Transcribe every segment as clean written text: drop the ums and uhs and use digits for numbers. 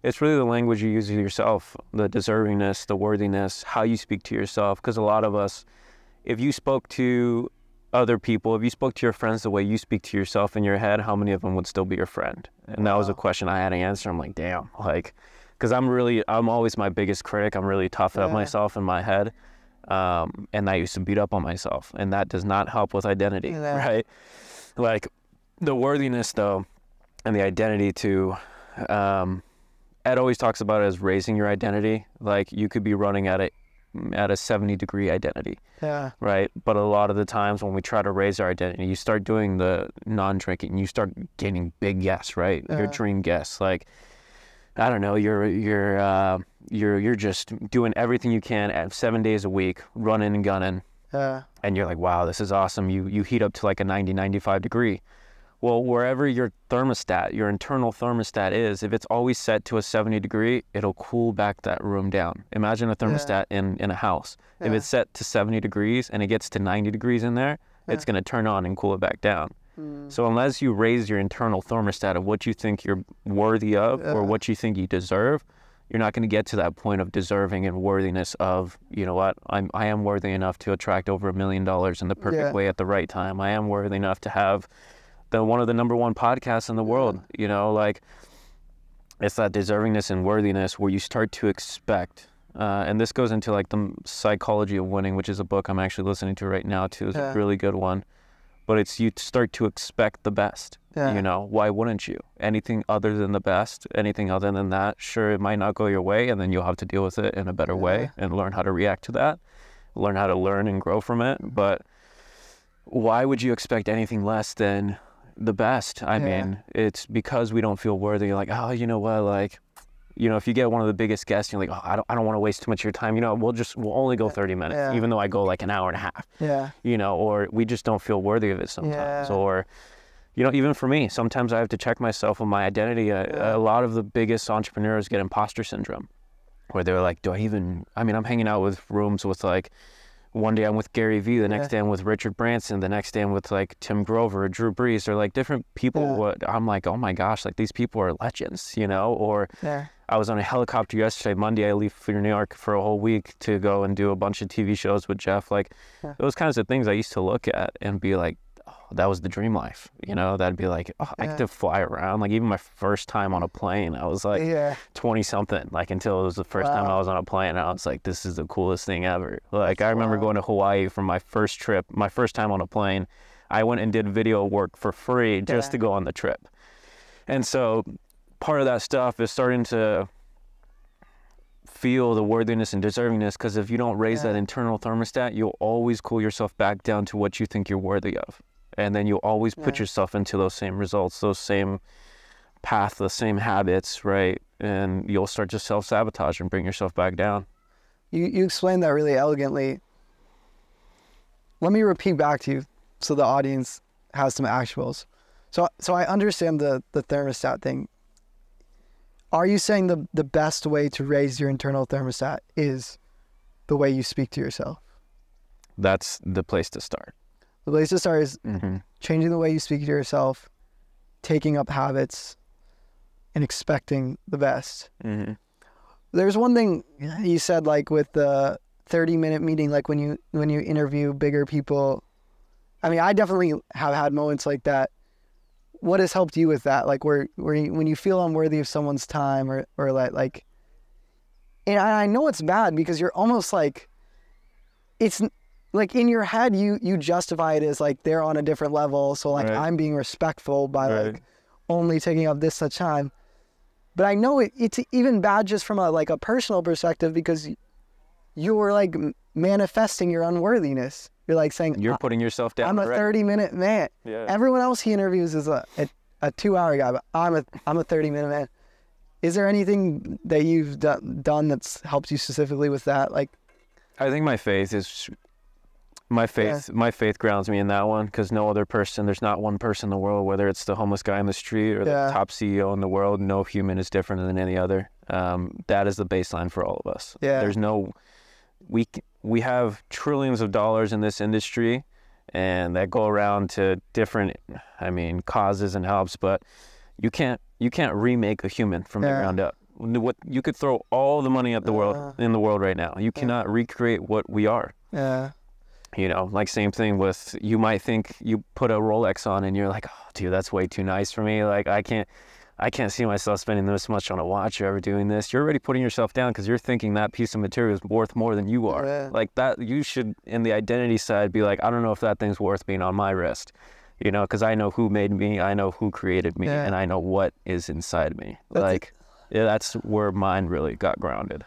it's really the language you use to yourself, the deservingness, the worthiness, how you speak to yourself. Because a lot of us, if you spoke to other people, if you spoke to your friends the way you speak to yourself in your head, how many of them would still be your friend? And that was a question I had to answer. I'm like, damn, like, because I'm always my biggest critic. I'm really tough on myself in my head. And I used to beat up on myself, and that does not help with identity, right? Like the worthiness though, and the identity too, Ed always talks about it as raising your identity. Like you could be running at a 70-degree identity, right? But a lot of the times when we try to raise our identity, you start doing the non-drinking, you start getting big guests, right? Your dream guests, like, I don't know, you're just doing everything you can at 7 days a week, running and gunning, and you're like, wow, this is awesome. You heat up to like a 90, 95 degree. Well, wherever your thermostat, your internal thermostat is, if it's always set to a 70 degree, it'll cool back that room down. Imagine a thermostat in a house. If it's set to 70 degrees and it gets to 90 degrees in there, it's going to turn on and cool it back down. So unless you raise your internal thermostat of what you think you're worthy of or what you think you deserve, you're not going to get to that point of deserving and worthiness of, you know what, I am worthy enough to attract over $1 million in the perfect way at the right time. I am worthy enough to have one of the #1 podcasts in the world. You know, like, it's that deservingness and worthiness where you start to expect, and this goes into like the psychology of winning, which is a book I'm actually listening to right now too. It's a really good one. But it's, you start to expect the best. You know, why wouldn't you? Anything other than the best, anything other than that, sure, it might not go your way, and then you'll have to deal with it in a better way and learn how to react to that, learn how to learn and grow from it. But why would you expect anything less than the best? I mean, it's because we don't feel worthy. You're like, oh, you know what, like, you know, if you get one of the biggest guests, you're like, oh, I don't want to waste too much of your time. You know, we'll only go 30 minutes, even though I go like an hour and a half. You know, or we just don't feel worthy of it sometimes. Or, you know, even for me, sometimes I have to check myself with my identity. A lot of the biggest entrepreneurs get imposter syndrome, where they're like, I'm hanging out with rooms with like, one day I'm with Gary Vee, the next day I'm with Richard Branson, the next day I'm with like Tim Grover or Drew Brees. They're like different people. I'm like, oh my gosh, like these people are legends, you know? Or I was on a helicopter yesterday. Monday I leave for New York for a whole week to go and do a bunch of TV shows with Jeff. Like those kinds of things I used to look at and be like, oh, that was the dream life, you know? That'd be like, oh, I get to fly around. Like even my first time on a plane, I was like 20 something, like until it was the first time I was on a plane, and I was like, this is the coolest thing ever. Like I remember going to Hawaii for my first trip, my first time on a plane. I went and did video work for free just to go on the trip. And so part of that stuff is starting to feel the worthiness and deservingness, because if you don't raise that internal thermostat, you'll always cool yourself back down to what you think you're worthy of. And then you'll always put yourself into those same results, those same path, the same habits, right? And you'll start to self-sabotage and bring yourself back down. You explained that really elegantly. Let me repeat back to you so the audience has some actuals. So I understand the thermostat thing. Are you saying the best way to raise your internal thermostat is the way you speak to yourself? That's the place to start. The place to start is changing the way you speak to yourself, taking up habits, and expecting the best. There's one thing you said, like with the 30-minute meeting, like when you interview bigger people. I mean, I definitely have had moments like that. What has helped you with that? Like where when you feel unworthy of someone's time or like, and I know it's bad because you're almost like, it's like in your head, you justify it as like they're on a different level. So like I'm being respectful by like only taking up this much time. But I know it's even bad just from a personal perspective, because you're like manifesting your unworthiness. You're like saying, you're putting yourself down. I'm a 30-minute man. Everyone else he interviews is a 2-hour guy, but I'm a 30-minute man. Is there anything that you've done that's helped you specifically with that? Like, I think my faith grounds me in that one, because no other person, there's not one person in the world, whether it's the homeless guy in the street or the top CEO in the world, no human is different than any other. That is the baseline for all of us. There's no, we have trillions of dollars in this industry, and that go around to different, causes and helps, but you can't remake a human from the ground up. What you could throw all the money at the world in the world right now. You cannot recreate what we are. Yeah. You know, like same thing with, you might think you put a Rolex on and you're like, oh, dude, that's way too nice for me. Like, I can't see myself spending this much on a watch or ever doing this. You're already putting yourself down because you're thinking that piece of material is worth more than you are. Yeah. Like that, you should, in the identity side, be like, I don't know if that thing's worth being on my wrist, you know, because I know who made me, I know who created me, and I know what is inside me. That's where mine really got grounded.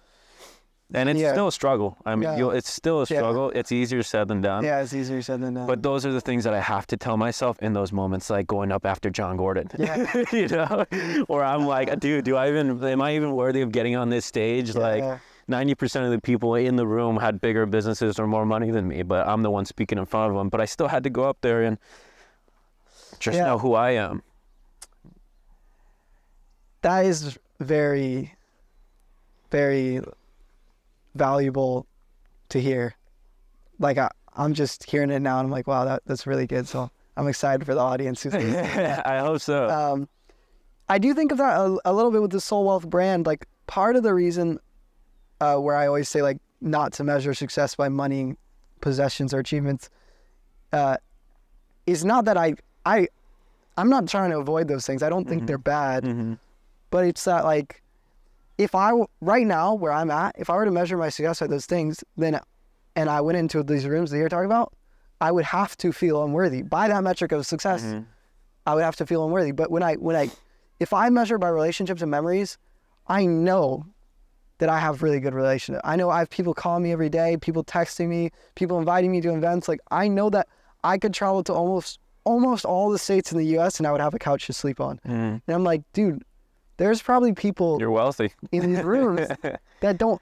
And it's still a struggle. I mean, it's still a struggle. It's easier said than done. Yeah, it's easier said than done. But those are the things that I have to tell myself in those moments, like going up after John Gordon. Yeah. You know, or I'm like, dude, am I even worthy of getting on this stage? Yeah. Like 90% of the people in the room had bigger businesses or more money than me, but I'm the one speaking in front of them. But I still had to go up there and just know who I am. That is very, very valuable to hear. Like I'm just hearing it now and I'm like, wow, that's really good. So I'm excited for the audience. I hope so. I do think of that a little bit with the Soul Wealth brand. Like part of the reason where I always say like not to measure success by money, possessions, or achievements is not that I'm not trying to avoid those things. I don't think they're bad, but it's that like, if right now where I'm at, if I were to measure my success by those things, and I went into these rooms that you're talking about, I would have to feel unworthy. By that metric of success, I would have to feel unworthy. But if I measure by relationships and memories, I know that I have really good relationships. I know I have people calling me every day, people texting me, people inviting me to events. Like I know that I could travel to almost all the states in the U.S. and I would have a couch to sleep on. And I'm like, dude, there's probably people you're wealthy in these rooms that don't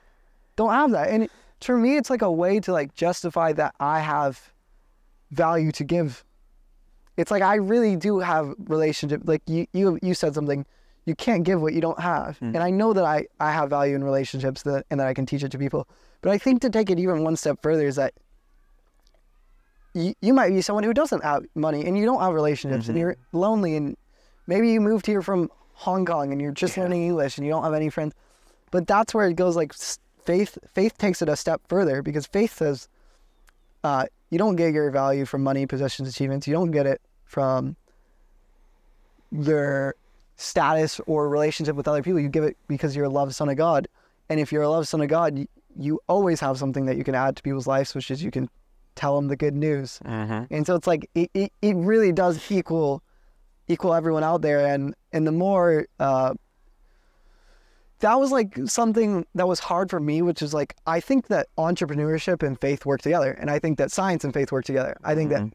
have that. And for me, it's like a way to like justify that I have value to give. It's like I really do have relationship. Like you said something, you can't give what you don't have. And I know that I have value in relationships and that I can teach it to people. But I think to take it even one step further is that you might be someone who doesn't have money and you don't have relationships and you're lonely, and maybe you moved here from Hong Kong and you're just learning English and you don't have any friends. But that's where it goes, like faith takes it a step further, because faith says you don't get your value from money, possessions, achievements. You don't get it from your status or relationship with other people. You give it because you're a loved son of God. And if you're a loved son of God, you always have something that you can add to people's lives, which is you can tell them the good news. And so it's like it really does equal everyone out there. And the more that was like something that was hard for me, which is like, I think that entrepreneurship and faith work together, and I think that science and faith work together. I think that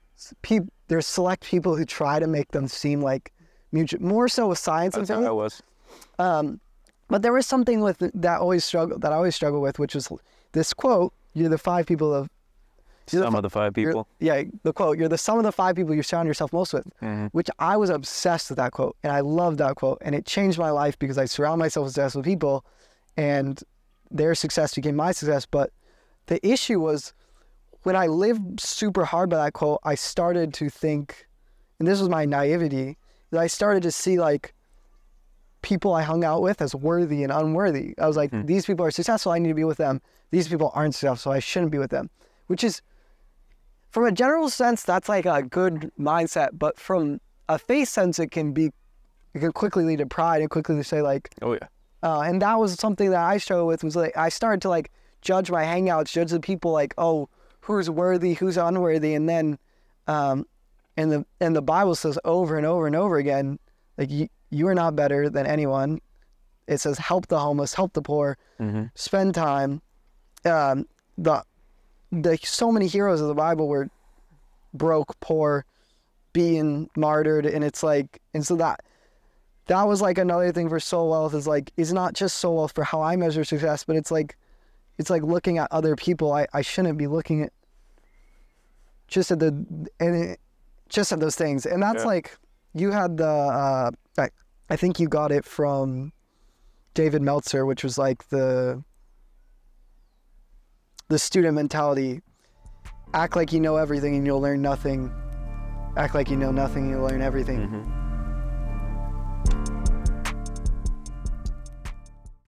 there's select people who try to make them seem like mutual, more so with science and faith. That's how I was. But there was something with that I always struggle with, which was this quote: "You're the five people of." Some of the five people. The quote, you're the sum of the five people you surround yourself most with, which I was obsessed with that quote. And I loved that quote. And it changed my life because I surround myself with successful people and their success became my success. But the issue was when I lived super hard by that quote, I started to think, and this was my naivety, that I started to see like people I hung out with as worthy and unworthy. I was like, these people are successful, I need to be with them. These people aren't successful, I shouldn't be with them. Which is, from a general sense, that's like a good mindset, but from a faith sense, it can quickly lead to pride and quickly say like, oh yeah. And that was something that I struggled with, was like, I started to like judge my hangouts, judge the people like, oh, who's worthy, who's unworthy. And then, and the Bible says over and over and over again, like you are not better than anyone. It says, help the homeless, help the poor, spend time. So many heroes of the Bible were broke, poor, being martyred, and it's like, and so that was like another thing for soul wealth, is like, it's not just soul wealth for how I measure success, but it's like looking at other people. I shouldn't be looking at just at those things. And that's like, you had the I think you got it from David Meltzer, which was like the student mentality. Act like you know everything and you'll learn nothing. Act like you know nothing and you'll learn everything.